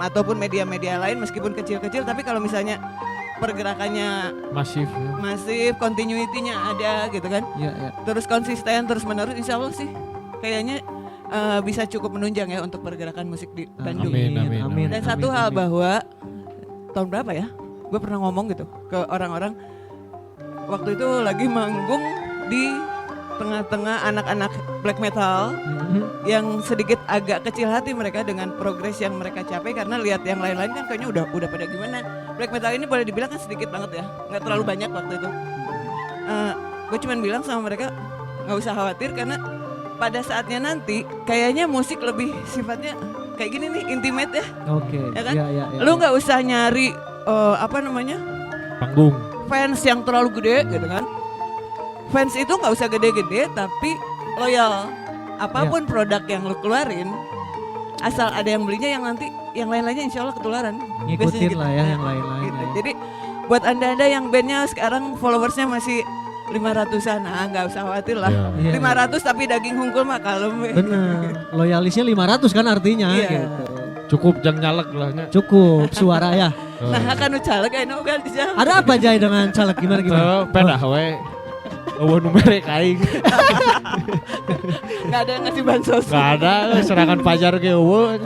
ataupun media-media lain meskipun kecil-kecil, tapi kalau misalnya pergerakannya masif, continuity-nya ada gitu kan. Iya. Terus konsisten, terus menerus, insya Allah sih kayaknya bisa cukup menunjang ya untuk pergerakan musik di Bandung. Amin. Dan satu hal bahwa tahun berapa ya, gue pernah ngomong gitu ke orang-orang waktu itu lagi manggung di tengah-tengah anak-anak black metal yang sedikit agak kecil hati mereka dengan progres yang mereka capai karena lihat yang lain-lain kan kayaknya udah pada gimana. Black metal ini boleh dibilang kan sedikit banget ya, nggak terlalu banyak waktu itu. Gue cuman bilang sama mereka nggak usah khawatir karena pada saatnya nanti kayaknya musik lebih sifatnya kayak gini nih, intimate ya. Oke. Ya kan? Iya. Lu nggak usah nyari panggung fans yang terlalu gede gitu kan. Fans itu nggak usah gede-gede tapi loyal. Apapun produk yang lu keluarin, asal ada yang belinya, yang nanti yang lain-lainnya insya Allah ketularan. Ngikutin Biasanya lah ya yang lain-lain. gitu. Ya. Jadi buat anda-anda yang bandnya sekarang followersnya masih 500-an, nggak usah khawatir lah. Iya. 500 tapi daging hungkul mah kalem. Bener, loyalisnya 500 kan artinya Iya. gitu. cukup jang nyalek lah nya. Cukup suara ya. Nah kan caleg anu kan dijawab. Ada apa Jai dengan caleg gimana? Pedah we. Nu merek aing. Nggak ada yang ngasih bansos. Gak ada serangan pajar ge eueuh.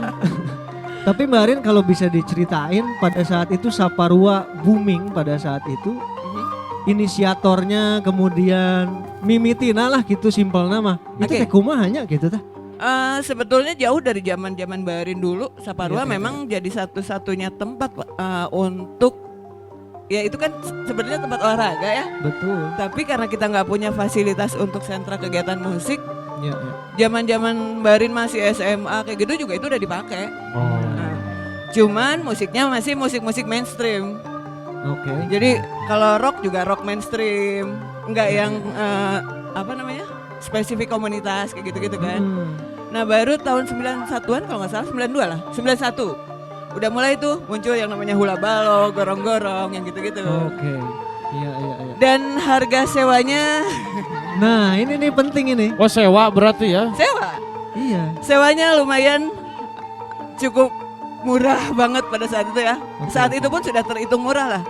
Tapi Mbak Arin kalau bisa diceritain pada saat itu Saparua booming pada saat itu, inisiatornya kemudian mimitina lah gitu simpel nama. Itu Oke. teh kumaha hanya gitu tah. Sebetulnya jauh dari zaman Barin dulu, Saparua Iya. memang jadi satu-satunya tempat untuk ya itu kan sebenarnya tempat olahraga ya. Betul. Tapi karena kita nggak punya fasilitas untuk sentra kegiatan musik, Iya. zaman Barin masih SMA kayak gitu juga itu udah dipakai. Oh. Cuman musiknya masih musik-musik mainstream. Oke. Jadi kalau rock juga rock mainstream, nggak yang spesifik komunitas kayak gitu-gitu kan. Nah baru tahun 91-an kalau nggak salah 92 lah, 91 udah mulai tuh muncul yang namanya hula balok, gorong-gorong yang gitu-gitu. Oke. Iya. Dan harga sewanya Nah ini nih penting ini. Oh sewa berarti ya? sewa. Iya. Sewanya lumayan cukup murah banget pada saat itu ya. Oke. Saat itu pun sudah terhitung murah lah.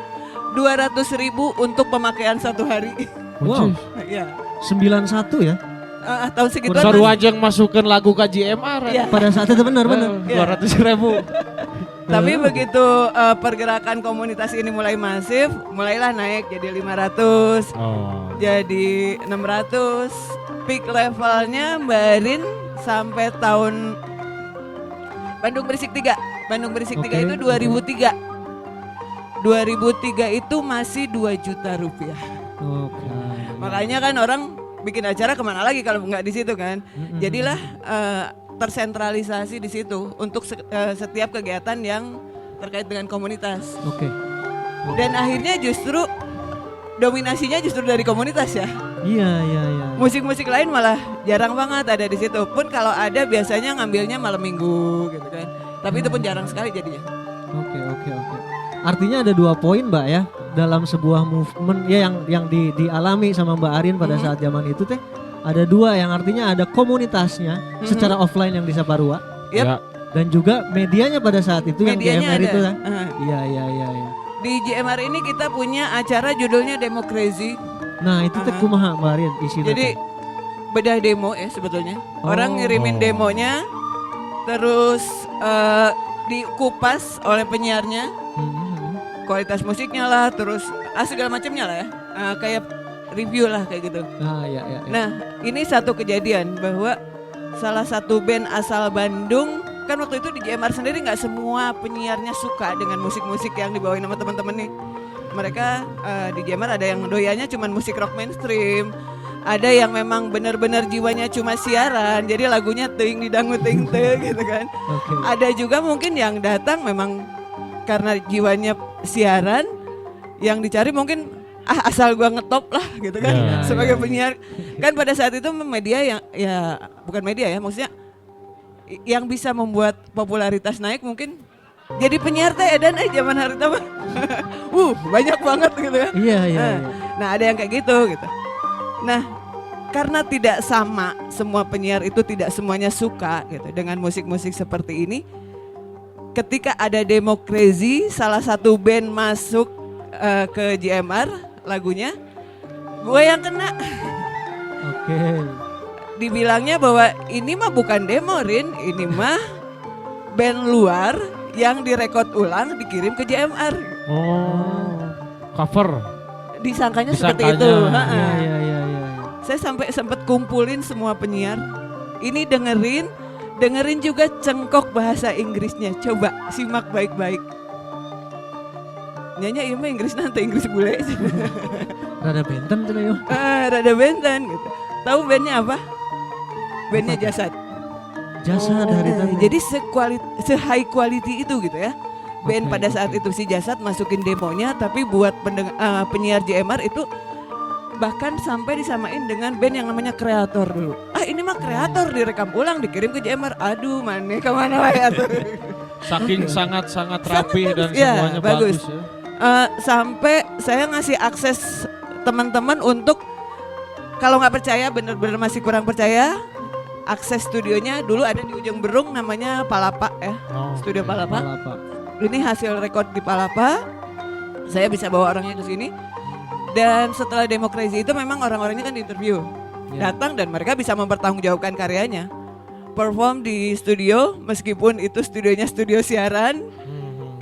200.000 untuk pemakaian satu hari. Wow. Iya. 91 ya. Tahun segituan. Baru aja masukkan lagu ke JMR. Iya. Pada saat itu benar. 200.000. Tapi begitu pergerakan komunitas ini mulai masif, mulailah naik jadi 500, Oh. jadi 600. Peak levelnya Barin sampai tahun Bandung Berisik 3. Bandung Berisik 3 Oke. itu 2003. 2003 itu masih 2 juta rupiah. Oke. Makanya kan orang bikin acara kemana lagi kalau nggak di situ kan. Jadilah tersentralisasi di situ untuk setiap kegiatan yang terkait dengan komunitas. Oke. Dan akhirnya justru dominasinya justru dari komunitas ya. Iya. Musik-musik lain malah jarang banget ada di situ. Pun kalau ada biasanya ngambilnya malam minggu gitu kan. Tapi itu pun jarang sekali jadinya. Oke. Artinya ada 2 poin Mbak ya dalam sebuah movement ya yang dialami sama Mbak Arin pada saat zaman itu teh. Ada 2 yang artinya ada komunitasnya secara offline yang di Saparua. Yep. Ya. Dan juga medianya pada saat itu Medianya yang GMR ada. itu kan. Aha. Iya. Di JMR ini kita punya acara judulnya Demo Crazy. Nah itu teh kumaha Mbak Arin isinya. Jadi bedah demo ya sebetulnya. Orang ngirimin Oh. demonya, terus dikupas oleh penyiarnya, kualitas musiknya lah, terus segala macamnya lah ya. Kayak review lah kayak gitu. Iya. Nah ini satu kejadian bahwa salah satu band asal Bandung, kan waktu itu di JMR sendiri nggak semua penyiarnya suka dengan musik-musik yang dibawain sama teman-teman nih. Mereka di JMR ada yang doyannya cuman musik rock mainstream, ada yang memang benar-benar jiwanya cuma siaran, jadi lagunya ting didangu ting gitu kan. Oke. Ada juga mungkin yang datang memang karena jiwanya siaran, yang dicari mungkin asal gua ngetop lah gitu kan. Ya, Sebagai penyiar kan pada saat itu media yang ya bukan media ya, maksudnya yang bisa membuat popularitas naik mungkin jadi penyiar teh edan zaman hari mah. Banyak banget gitu kan. Iya. Nah, ada yang kayak gitu. Nah, karena tidak sama, semua penyiar itu tidak semuanya suka gitu dengan musik-musik seperti ini. ketika ada demo Crazy, salah satu band masuk ke JMR lagunya, gue yang kena. Oke. Dibilangnya bahwa ini mah bukan demo Rin, ini mah band luar yang direkod ulang dikirim ke JMR. Oh, cover. Disangkanya seperti Disangkanya. itu. Iya iya iya iya. Saya sampai sempat kumpulin semua penyiar. Ini dengerin juga cengkok bahasa Inggrisnya. Coba simak baik-baik. Nyanyi iya mah Inggris nanti Inggris bule. Rada benten cenah yo. Rada benten gitu. Tahu bandnya apa? Bandnya Jasad. Jasa dari tadi. Jadi se-high quality itu gitu ya. Band Oke, pada saat oke. itu si Jasad masukin demonya, tapi buat penyiar JMR itu bahkan sampai disamain dengan band yang namanya Kreator dulu. Ini mah Kreator direkam ulang dikirim ke JMR. Aduh, mana kemana lah ya tuh. Saking sangat-sangat rapi dan Ya, semuanya bagus. bagus ya. Sampai saya ngasih akses teman-teman untuk kalau nggak percaya, bener-bener masih kurang percaya, akses studionya dulu ada di ujung Berung namanya Palapa ya, Oh, studio oke. Palapa. Palapa. Ini hasil rekod di Palapa. Saya bisa bawa orangnya ke sini. Dan setelah demo Crazy itu memang orang-orangnya kan diinterview, Ya. datang dan mereka bisa mempertanggungjawabkan karyanya. Perform di studio, meskipun itu studionya studio siaran,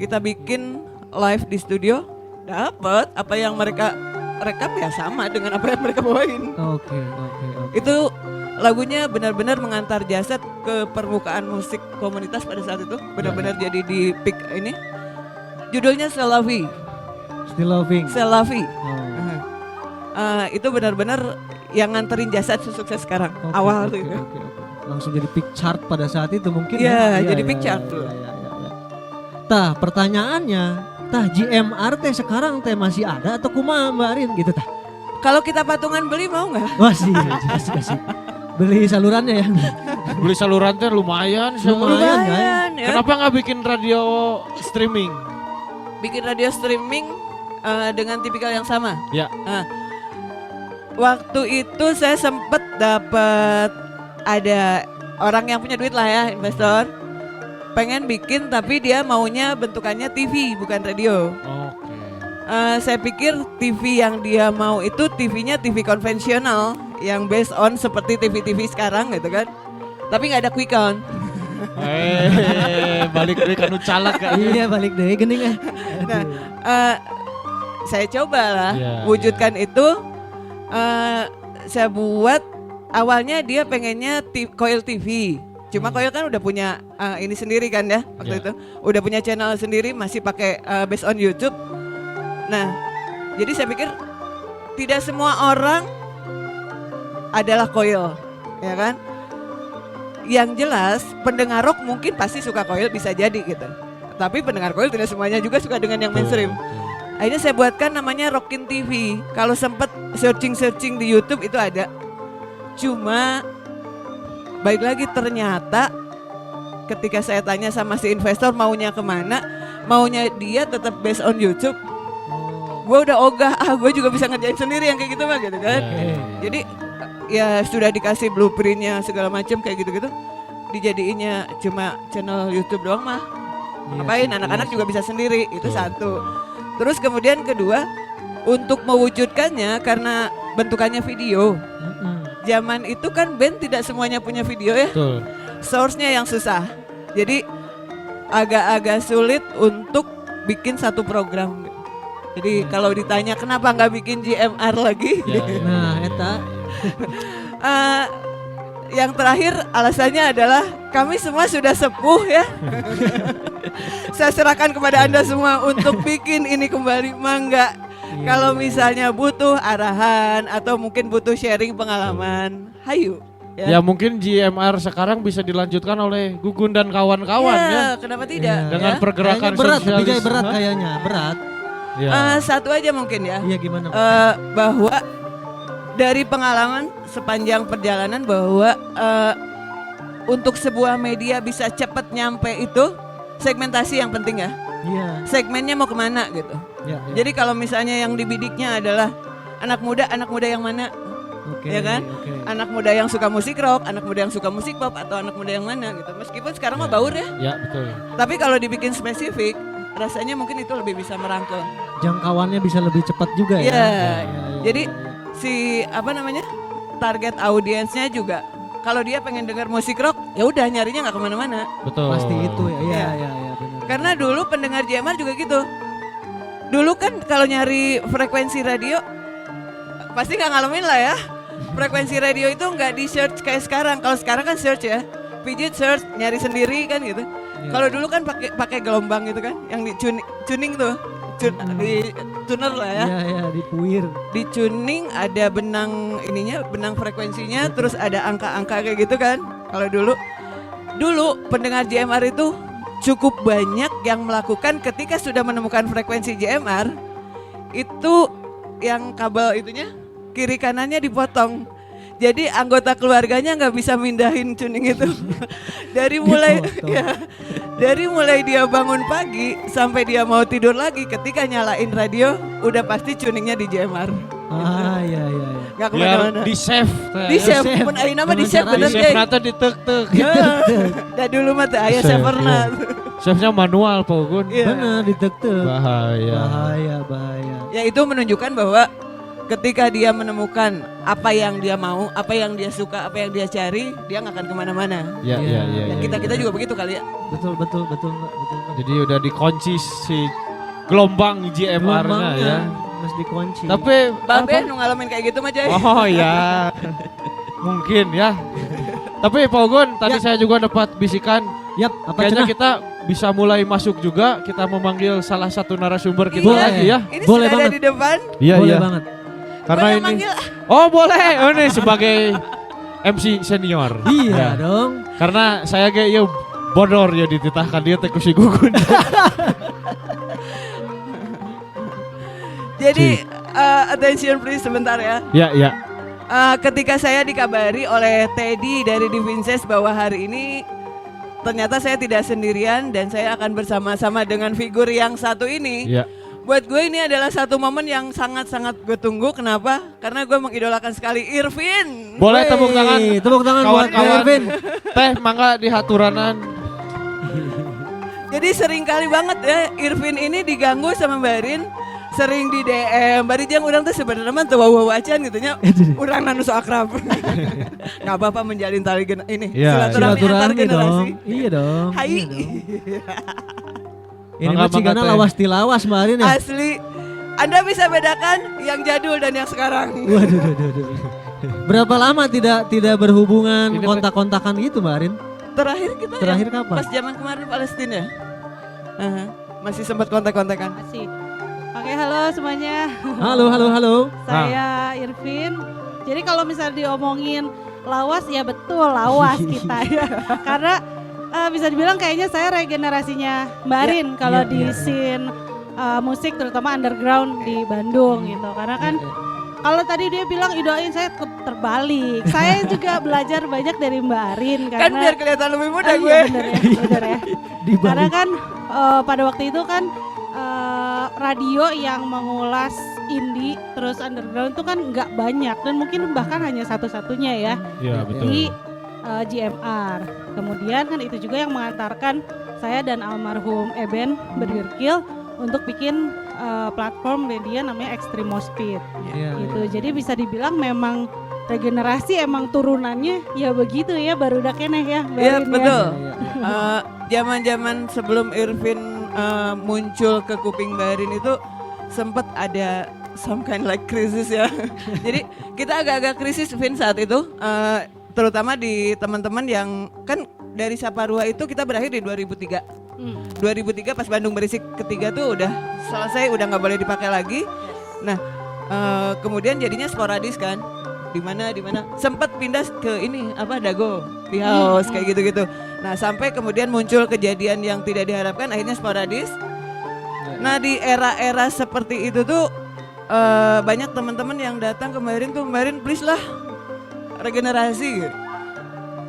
kita bikin live di studio, dapat apa yang mereka rekam ya sama dengan apa yang mereka bawain. Oke oke oke. Itu lagunya benar-benar mengantar Jasad ke permukaan musik komunitas pada saat itu, benar-benar jadi di peak ini. Judulnya Selavi, Still loving. Selavi. Oh. Itu benar-benar yang nganterin Jasad sukses sekarang. Oke, Awal oke, tuh ya. oke, oke. Langsung jadi pick chart pada saat itu mungkin Iya, ya. jadi pick chart tuh. Iya. Tah, pertanyaannya, tah JMR teh sekarang teh masih ada atau kumaha Mbak Arin gitu tah? Kalau kita patungan beli mau nggak? Wah sih, sih. Beli salurannya ya. Beli saluran teh lumayan. Lumayan, kan? ya. Kenapa nggak bikin radio streaming? Bikin radio streaming dengan tipikal yang sama. Ya. Waktu itu saya sempet dapat ada orang yang punya duit lah ya, investor. Pengen bikin tapi dia maunya bentukannya TV bukan radio. Oke. Saya pikir TV yang dia mau itu TV-nya TV konvensional yang based on seperti TV-TV sekarang gitu kan. Tapi nggak ada quick count. Balik dari kanu calak kan. Iya balik deh gening ah. Nah, saya coba lah Iya, wujudkan itu. Saya buat awalnya dia pengennya Coil TV. Cuma Coil kan udah punya ini sendiri kan ya waktu Iya. itu. Udah punya channel sendiri masih pakai based on YouTube. Nah, jadi saya pikir tidak semua orang adalah Coil, ya kan? Yang jelas pendengar rock mungkin pasti suka Coil bisa jadi gitu. Tapi pendengar Coil tidak semuanya juga suka dengan yang mainstream. Akhirnya saya buatkan namanya Rockin TV. Kalau sempet searching di YouTube itu ada. Cuma baik lagi ternyata ketika saya tanya sama si investor maunya kemana, maunya dia tetap based on YouTube. Gue udah ogah, gue juga bisa ngerjain sendiri yang kayak gitu mah gitu kan. Jadi ya sudah dikasih blueprintnya segala macam kayak gitu-gitu. Dijadiinnya cuma channel YouTube doang mah. Ngapain anak-anak juga bisa sendiri, itu satu. Terus kemudian kedua, untuk mewujudkannya karena bentukannya video. Zaman itu kan band tidak semuanya punya video ya. Betul. Source-nya yang susah. Jadi agak-agak sulit untuk bikin satu program. Jadi kalau ditanya kenapa nggak bikin JMR lagi? Ya, Nah, eta Yang terakhir alasannya adalah kami semua sudah sepuh ya. Saya serahkan kepada Anda semua untuk bikin ini kembali, mangga. Kalau misalnya butuh arahan atau mungkin butuh sharing pengalaman, hayu. Ya mungkin JMR sekarang bisa dilanjutkan oleh Gugun dan kawan-kawan ya. Kenapa tidak? Iya. Dengan ya? pergerakan kayaknya berat, tapi sosialis. kayak berat Hah? kayaknya, berat. Ya. Satu aja mungkin ya. Iya gimana? Bahwa dari pengalaman sepanjang perjalanan bahwa untuk sebuah media bisa cepat nyampe itu segmentasi yang penting ya. Iya. Segmennya mau kemana gitu. Ya, ya. Jadi kalau misalnya yang dibidiknya adalah anak muda yang mana? Oke, ya kan? oke. Anak muda yang suka musik rock, anak muda yang suka musik pop, atau anak muda yang mana gitu. Meskipun sekarang mah baur ya, Ya betul. tapi kalau dibikin spesifik, rasanya mungkin itu lebih bisa merangkul. Jangkauannya bisa lebih cepat juga ya. Iya. Ya. Jadi si apa namanya target audiensnya juga, kalau dia pengen dengar musik rock, ya udah nyarinya nggak kemana-mana. Betul. Pasti itu ya. Iya, Iya. iya, benar. Karena dulu pendengar JMR juga gitu. Dulu kan kalau nyari frekuensi radio, pasti nggak ngalamin lah ya. Frekuensi radio itu nggak di search kayak sekarang. Kalau sekarang kan search ya, pijit search, nyari sendiri kan gitu. Iya. Kalau dulu kan pakai gelombang gitu kan, yang di tuning tuh, di tuner lah ya. Iya, iya, di puir. Di tuning ada benang ininya, benang frekuensinya, terus ada angka-angka kayak gitu kan. Kalau dulu pendengar JMR itu cukup banyak yang melakukan ketika sudah menemukan frekuensi JMR, itu yang kabel itunya kiri kanannya dipotong. Jadi anggota keluarganya nggak bisa mindahin tuning itu. dari mulai Dipotong. ya, dari mulai dia bangun pagi sampai dia mau tidur lagi, ketika nyalain radio udah pasti tuningnya di JMR. Ah, iya, iya, iya. Nggak Biar kemana-mana. di save. Di save, save. pun ayeuna mah di Dengan save cara bener Di deh. save nata ditek-tek. Dah dulu mah teh aya Save, saverna. Save-nya manual Pak Gun. Iya. Benar, ditek-tek. Bahaya. Bahaya, bahaya. Ya itu menunjukkan bahwa ketika dia menemukan apa yang dia mau, apa yang dia suka, apa yang dia cari, dia nggak akan kemana-mana. Ya, Iya. ya, ya. Dan ya, kita ya. juga begitu kali ya. Betul, betul, betul, Mbak. Betul, Mbak. Jadi udah dikunci si gelombang JMR-nya Gelombangnya ya. harus dikunci. Tapi Babe apa? nu ngalamin kayak gitu mah Jay. Oh ya. Mungkin ya. Tapi Pak Gun, tadi saya juga dapat bisikan Yap, apa kayaknya cenah? kita bisa mulai masuk juga, kita memanggil salah satu narasumber kita Iya. lagi ya. Ini Boleh sudah ada banget. di depan. Iya, Boleh iya. banget. Karena Boleh ini manggil. Oh, boleh. Oh, ini sebagai MC senior. Iya Ya. dong. Karena saya kayak ya bodor ya dititahkan dia teh ku si Gugun. Jadi attention please sebentar ya. Ya, ya. Ketika saya dikabari oleh Teddy dari Divinces bahwa hari ini ternyata saya tidak sendirian dan saya akan bersama-sama dengan figur yang satu ini. Ya. Buat gue ini adalah satu momen yang sangat-sangat gue tunggu. Kenapa? Karena gue mengidolakan sekali Irvin. Boleh tepuk tangan. Tepuk tangan buat Kawan-kawan. Irvin. Teh mangga di haturanan. Jadi sering kali banget ya Irvin ini diganggu sama Mbak Rin. Sering di DM, bari jang orang tuh sebenarnya mah teu wau wacan gitu nya. Urang nanu so akrab. Enggak apa-apa menjalin tali ini Iya, silaturahmi antar Silaturahmi generasi. dong. Iya dong. Hai. Iya dong. Ini Mangga, mah cigana mangga, Teh. lawas tilawas kemarin ya. Asli. Anda bisa bedakan yang jadul dan yang sekarang. Waduh, duh, duh, duh. Berapa lama tidak berhubungan Ini kontak-kontakan gitu Mbak Arin? Terakhir kita Terakhir ya, kapan? pas zaman kemarin Palestina ya. Masih sempat kontak-kontakan. Masih. Oke, halo semuanya. Halo, halo, halo. Saya Irvin. Jadi kalau misalnya diomongin lawas, ya betul lawas kita ya. Karena bisa dibilang kayaknya saya regenerasinya Mbak Arin kalau iya, di iya. scene musik terutama underground di Bandung gitu. Karena kan kalau tadi dia bilang idoain, saya terbalik. Saya juga belajar banyak dari Mbak Arin Kan karena biar kelihatan lebih muda Oh, gue. iya, bener ya, bener ya. Di Karena Bali. kan pada waktu itu kan radio yang mengulas indie terus underground itu kan nggak banyak dan mungkin bahkan hanya satu-satunya ya Iya, betul. di GMR. Kemudian kan itu juga yang mengantarkan saya dan almarhum Eben Bergirkil untuk bikin platform media namanya Extreme Speed Iya, gitu. Jadi bisa dibilang memang regenerasi emang turunannya ya begitu ya, baru udah keneh ya. Mbak Iya Rin, ya. betul. iya, iya. Zaman-zaman sebelum Irvin muncul ke kuping Mbak Rin itu sempat ada some kind like krisis ya. Jadi kita agak-agak krisis Vin saat itu, terutama di teman-teman yang kan dari Saparua itu kita berakhir di 2003. 2003 pas Bandung Berisik ketiga tuh udah selesai, udah nggak boleh dipakai lagi. Nah kemudian jadinya sporadis kan. Di mana sempat pindah ke ini apa Dago di house kayak gitu-gitu. Nah sampai kemudian muncul kejadian yang tidak diharapkan, akhirnya sporadis. Nah di era-era seperti itu tuh banyak teman-teman yang datang kemarin tuh, kemarin please lah regenerasi.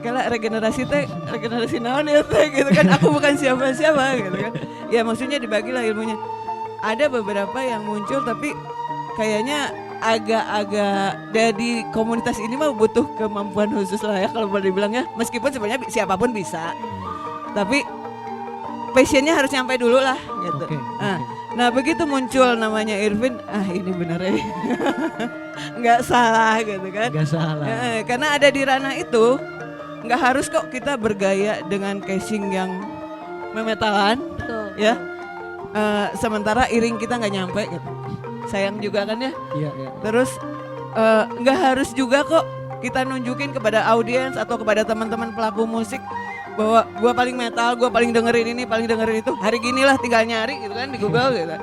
Kala regenerasi teh regenerasi naon ya teh gitu kan, aku bukan siapa-siapa gitu kan. Ya maksudnya dibagilah ilmunya. Ada beberapa yang muncul tapi kayaknya agak-agak dari komunitas ini mah butuh kemampuan khusus lah ya kalau boleh dibilang ya. Meskipun sebenarnya siapapun bisa, tapi passionnya harus nyampe dulu lah gitu. Oke, Nah begitu muncul namanya Irvin, ini bener ya, nggak salah gitu kan. Gak salah. Karena ada di ranah itu, nggak harus kok kita bergaya dengan casing yang memetalan, Betul. ya. Sementara iring kita nggak nyampe gitu. Sayang juga kan ya. Iya, iya. Terus nggak harus juga kok kita nunjukin kepada audiens atau kepada teman-teman pelaku musik bahwa gua paling metal, gua paling dengerin ini, paling dengerin itu. Hari gini lah tinggal nyari gitu kan di Google gitu.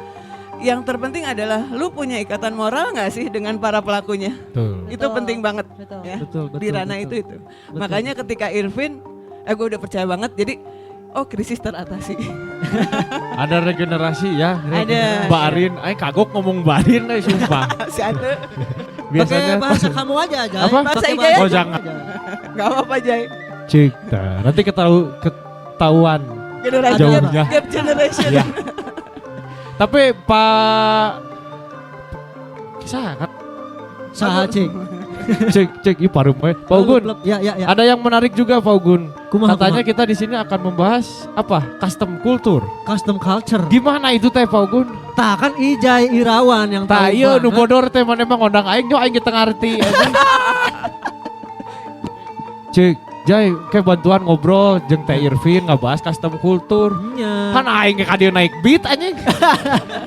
Yang terpenting adalah lu punya ikatan moral nggak sih dengan para pelakunya? Betul. Itu penting banget Betul. ya. Betul, Di ranah betul. itu. Betul. Makanya ketika Irvin, gue udah percaya banget. Jadi krisis teratasi. Ada regenerasi ya. Ada. Mbak Arin, kagok ngomong Mbak Arin sumpah. Si Ate, Pakai Biasanya bahasa kamu aja, Jay. Apa? Bahasa Pakai Ijaya Oh, kamu jangan. aja. nggak apa-apa Jay. cik. Nanti ketahuan. Generasi Jauhnya. gap generation. Iya. Tapi Pak kisah kan Saha cik. cek parum Pak Ugun. Ya, ya, ya. Ada yang menarik juga Pak Ugun. Kumaha, Katanya kumaha? kita di sini akan membahas apa? Custom culture. Custom culture. Gimana itu teh Pak Ugun? Tah kan Ijai Irawan yang tahu. Tah iya nu banget. bodor teh mana emang ngondang aing nyo aing kita ngarti. Cek, Jai, kayak bantuan ngobrol jeung Teh Irvin ngebahas custom culture. Nya. Kan aing ke dia naik beat anjing.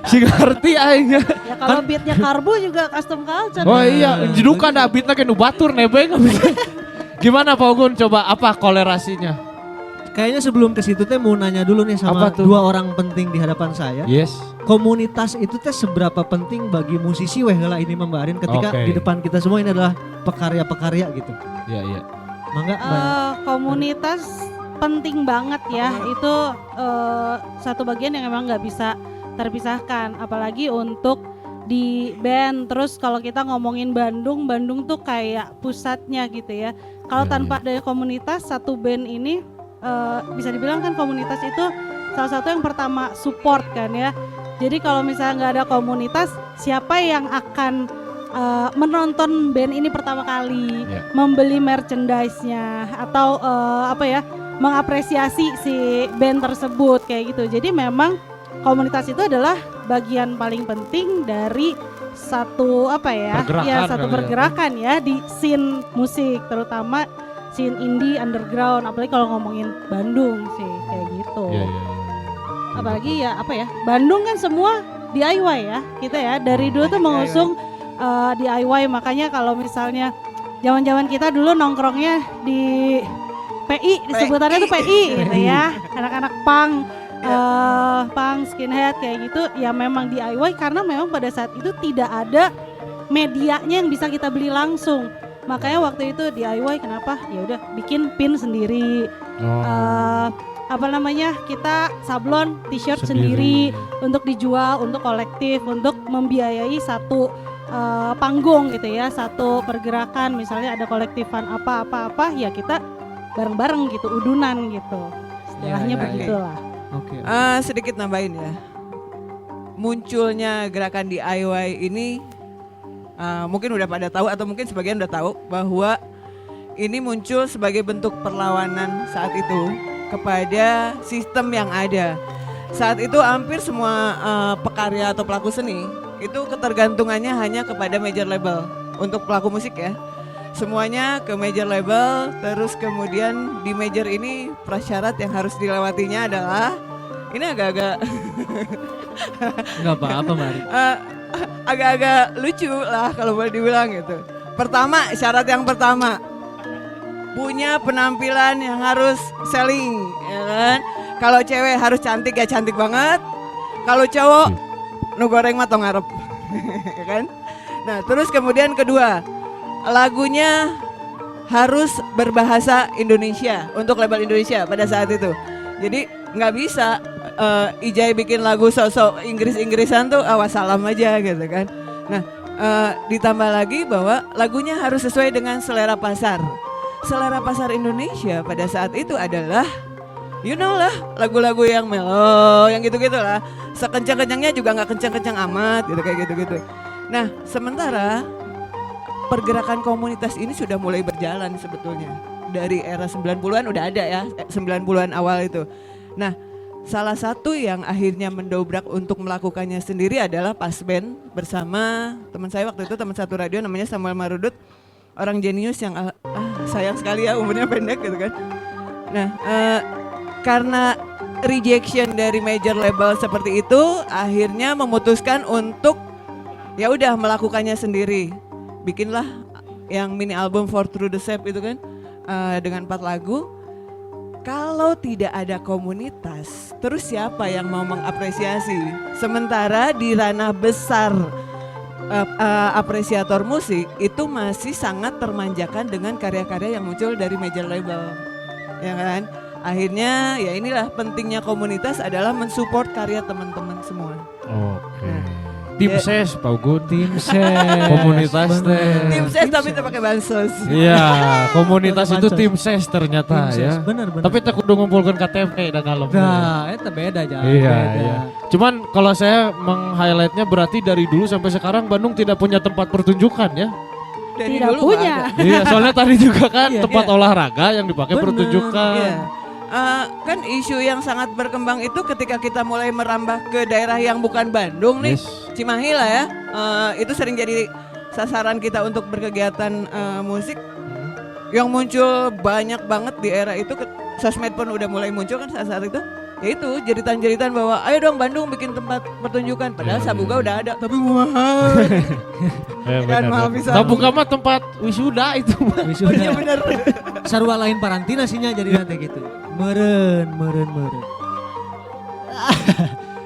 Si ngerti aing. Ya kalau beatnya karbu juga custom culture. Oh iya, jedukan da beatna kayak nu batur nebeng. Gimana Pak Ugun coba apa kolerasinya? Kayaknya sebelum ke situ teh mau nanya dulu nih sama Apa tuh? dua orang penting di hadapan saya. Yes. Komunitas itu teh seberapa penting bagi musisi weh lah ini Mbak Arin ketika Oke. di depan kita semua ini adalah pekarya-pekarya gitu. Iya, iya. Mangga Mbak. Komunitas penting banget ya. Itu satu bagian yang emang nggak bisa terpisahkan. Apalagi untuk di band. Terus kalau kita ngomongin Bandung, Bandung tuh kayak pusatnya gitu ya. Kalau Ya, tanpa ada komunitas, satu band ini bisa dibilang kan komunitas itu salah satu yang pertama support kan ya. Jadi kalau misalnya nggak ada komunitas, siapa yang akan menonton band ini pertama kali, Ya. membeli merchandise-nya atau mengapresiasi si band tersebut kayak gitu. Jadi memang komunitas itu adalah bagian paling penting dari satu Pergerakan satu kali ya. pergerakan ya di scene musik, terutama scene indie underground, apalagi kalau ngomongin Bandung sih kayak gitu. Iya, iya. Apalagi Bandung kan semua DIY ya kita ya, dari dulu tuh mengusung DIY. Makanya kalau misalnya zaman-zaman kita dulu nongkrongnya di PI, disebutannya tuh PI gitu ya, anak-anak punk, punk skinhead kayak gitu ya, memang DIY karena memang pada saat itu tidak ada medianya yang bisa kita beli langsung. Makanya waktu itu DIY kenapa? Ya udah bikin pin sendiri. Oh. Kita sablon t-shirt sendiri untuk dijual, untuk kolektif, untuk membiayai satu panggung gitu ya, satu pergerakan. Misalnya ada kolektifan apa ya kita bareng-bareng gitu, udunan gitu. Istilahnya Ya, ya, begitulah. Oke. Sedikit nambahin ya. Munculnya gerakan DIY ini mungkin udah pada tahu atau mungkin sebagian udah tahu bahwa ini muncul sebagai bentuk perlawanan saat itu kepada sistem yang ada. Saat itu hampir semua pekarya atau pelaku seni itu ketergantungannya hanya kepada major label untuk pelaku musik ya. Semuanya ke major label, terus kemudian di major ini prasyarat yang harus dilewatinya adalah ini agak-agak Enggak apa-apa Mbak Arin. agak-agak lucu lah kalau boleh dibilang gitu. Pertama, syarat yang pertama punya penampilan yang harus selling, ya kan? Kalau cewek harus cantik ya cantik banget. Kalau cowok nu goreng mah tong ngarep, ya kan? Nah, terus kemudian kedua, lagunya harus berbahasa Indonesia untuk label Indonesia pada saat itu. Jadi nggak bisa Ijai bikin lagu sok-sok Inggris-Inggrisan tuh wassalam aja gitu kan. Nah, ditambah lagi bahwa lagunya harus sesuai dengan selera pasar. Selera pasar Indonesia pada saat itu adalah lah lagu-lagu yang mellow, yang gitu-gitu lah. Sekencang-kencangnya juga nggak kencang-kencang amat gitu kayak gitu-gitu. Nah, sementara pergerakan komunitas ini sudah mulai berjalan sebetulnya. Dari era 90-an udah ada ya, 90-an awal itu. Nah, salah satu yang akhirnya mendobrak untuk melakukannya sendiri adalah Pasben bersama teman saya waktu itu, teman satu radio namanya Samuel Marudut, orang jenius yang sayang sekali ya umurnya pendek gitu kan. Nah, karena rejection dari major label seperti itu, akhirnya memutuskan untuk ya udah melakukannya sendiri. Bikinlah yang mini album For Through the Shape itu kan, dengan 4 lagu. Kalau tidak ada komunitas, terus siapa yang mau mengapresiasi? Sementara di ranah besar apresiator musik itu masih sangat termanjakan dengan karya-karya yang muncul dari major label, ya kan? Akhirnya ya inilah pentingnya komunitas adalah mensupport karya teman-teman semua. Oke. Nah. Tim Ya. ses, Pak Ugun. Tim ses. Komunitas Bener. teh. Tim ses tapi tidak pakai bansos. Iya, komunitas itu Bansos. tim ses ternyata Tim ya. ses, bener. Tapi tak kudu ngumpulkan KTP dan ngalem. Nah, itu beda aja. Iya, beda. iya. Cuman kalau saya meng-highlightnya berarti dari dulu sampai sekarang Bandung tidak punya tempat pertunjukan ya. Dari Tidak dulu nggak punya. ada. Iya, soalnya tadi juga kan Iya. tempat olahraga yang dipakai Bener. pertunjukan. Iya. Kan isu yang sangat berkembang itu ketika kita mulai merambah ke daerah yang bukan Bandung nih, Yes. Cimahi lah ya, itu sering jadi sasaran kita untuk berkegiatan musik. Yang muncul banyak banget di era itu, sosmed pun udah mulai muncul kan saat itu. Ya itu jeritan-jeritan bahwa ayo dong Bandung bikin tempat pertunjukan. Padahal Iya, Sabuga iya. udah ada, tapi mahal. Benar, mahal benar. pisan. Tabuka mah tempat wisuda itu. Iya bener. Sarua lain parantina sihnya jadi nanti gitu. Meren.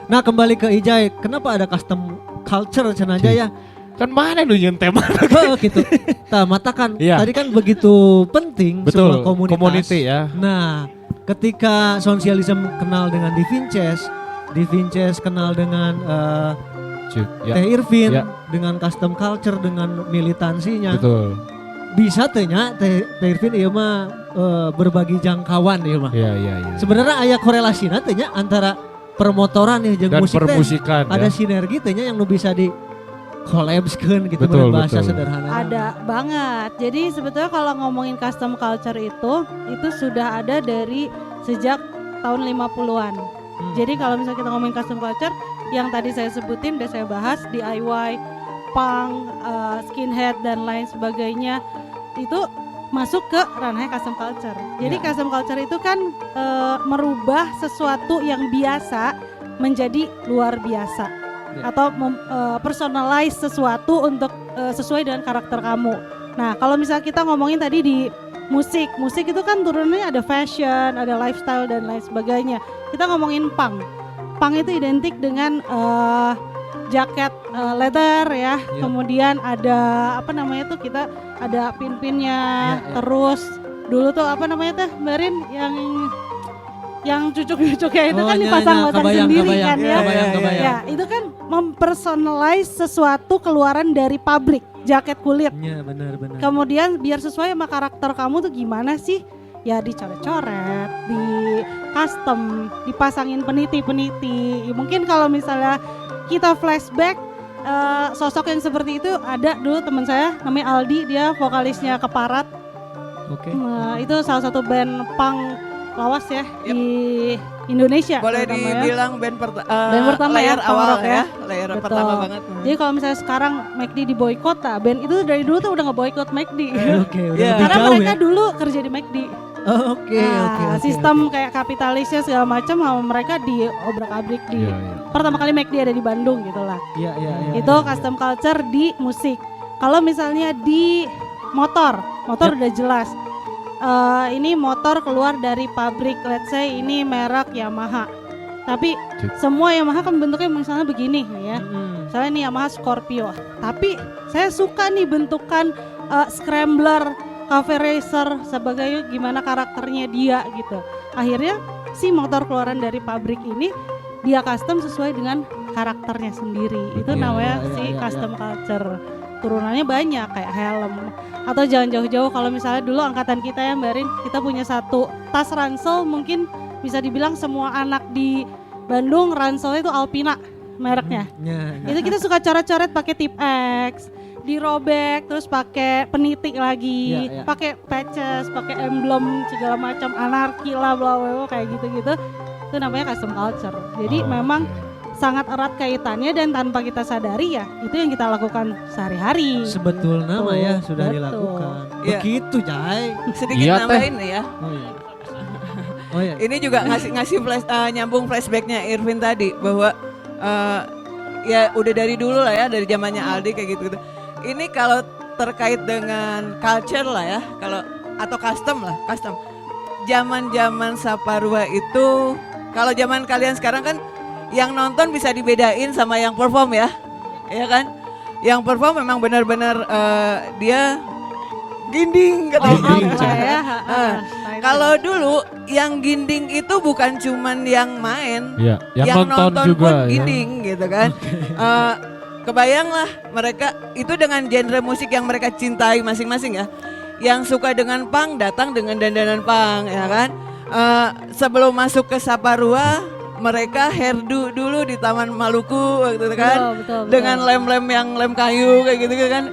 Nah, kembali ke Ijai, kenapa ada custom culture cenah aja ya? Kan mana nu nyeun tema? Gitu. Tah, mata kan Iya. tadi kan begitu penting Betul, sebuah komunitas. community ya. Nah, ketika Sosialism kenal dengan Di Vinces kenal dengan Ya, Teh Irvin, Ya. dengan custom culture, dengan militansinya. betul. Bisa teh nya Teh Irvin ieu mah berbagi jangkauan ieu mah. Iya, iya, iya. Sebenarnya aya korelasinya teh nya antara permotoran nih jeung Dan musik teh. permusikan Ada ya. sinergi teh nya yang nu bisa di collabskeun gitu Betul, bahasa betul. sederhana. Ada banget. Jadi sebetulnya kalau ngomongin custom culture itu sudah ada dari sejak tahun 50-an. Jadi kalau misalnya kita ngomongin custom culture, yang tadi saya sebutin udah saya bahas, DIY, punk, skinhead dan lain sebagainya, itu masuk ke ranahnya custom culture. Jadi Ya. custom culture itu kan merubah sesuatu yang biasa menjadi luar biasa. Ya. Atau personalize sesuatu untuk sesuai dengan karakter kamu. Nah, kalau misalnya kita ngomongin tadi di musik itu kan turunannya ada fashion, ada lifestyle dan lain sebagainya. Kita ngomongin punk itu identik dengan jaket leather ya. Iya. Kemudian ada apa namanya tuh, kita ada pin-pinnya. Iya. Terus dulu tuh apa namanya tuh Mbak Rin, yang cucuk-cucuknya itu kan dipasang-pasang sendiri kan ya. Kebayang. Ya, itu kan mempersonalize sesuatu keluaran dari pabrik, jaket kulit. Iya, benar. Kemudian biar sesuai sama karakter kamu tuh gimana sih? Ya dicoret-coret, di custom, dipasangin peniti-peniti. Mungkin kalau misalnya kita flashback, sosok yang seperti itu ada dulu teman saya namanya Aldi, dia vokalisnya Keparat. Oke. Itu salah satu band punk lawas ya di Indonesia. Boleh terutama ya. dibilang band pertama ya, layer punk awal rock ya, layer Betul. pertama banget. Jadi kalau misalnya sekarang McD diboykot, band itu dari dulu tuh udah ngeboykot McD. Oke, udah Iya. lebih Karena jauh mereka ya. dulu kerja di McD. Oke. Sistem kayak kapitalisnya segala macam sama mereka diobrak-abrik di Iya, iya. pertama kali McD ada di Bandung gitulah. Iya. Itu custom culture di musik. Kalau misalnya di motor udah jelas. Ini motor keluar dari pabrik, let's say ini merek Yamaha. Tapi Cuk. semua Yamaha kan bentuknya misalnya begini ya. Mm-mm. Misalnya ini Yamaha Scorpio. Tapi saya suka nih bentukan scrambler, cafe racer, sebagai gimana karakternya dia gitu. Akhirnya si motor keluaran dari pabrik ini dia custom sesuai dengan karakternya sendiri. Itu Iya, namanya iya, si iya, custom culture. Turunannya banyak kayak helm. Atau jangan jauh-jauh, kalau misalnya dulu angkatan kita ya Mbak Rin, kita punya satu tas ransel, mungkin bisa dibilang semua anak di Bandung ranselnya itu Alpina. mereknya. Ya, ya. Itu kita suka coret-coret pakai tip X, dirobek terus pakai penitik lagi, Iya, iya. pakai patches, pakai emblem segala macam anarki lah bla bla bla, kayak gitu-gitu. Itu namanya custom culture. Jadi memang sangat erat kaitannya dan tanpa kita sadari ya itu yang kita lakukan sehari-hari. Sebetul nama ya sudah Betul. dilakukan. Iya. Begitu, Jai. Sedikit Iya, Teh. nambahin nih ya. Oh iya. Oh iya. Ini juga ngasih nyambung flashbacknya Irvin tadi bahwa ya udah dari dulu lah ya, dari zamannya Aldi kayak gitu-gitu. Ini kalau terkait dengan culture lah ya, kalau atau custom lah, custom. Zaman-zaman Saparua itu, kalau zaman kalian sekarang kan yang nonton bisa dibedain sama yang perform ya, ya kan? Yang perform memang benar-benar dia ginding katanya. Lah ya. Kalau dulu yang ginding itu bukan cuman yang main, Iya, yang nonton juga pun ya. ginding gitu kan. Kebayanglah mereka itu dengan genre musik yang mereka cintai masing-masing ya. Yang suka dengan punk datang dengan dandanan punk ya kan. Sebelum masuk ke Saparua mereka hairdo dulu di Taman Maluku gitu kan. Betul. Dengan lem-lem yang lem kayu kayak gitu kan.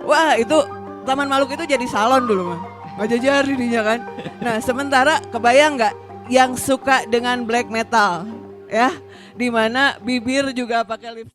Wah, itu Taman Maluku itu jadi salon dulu mah. Nggak jajar dirinya kan. Nah, sementara kebayang nggak yang suka dengan black metal ya, di mana bibir juga pakai lip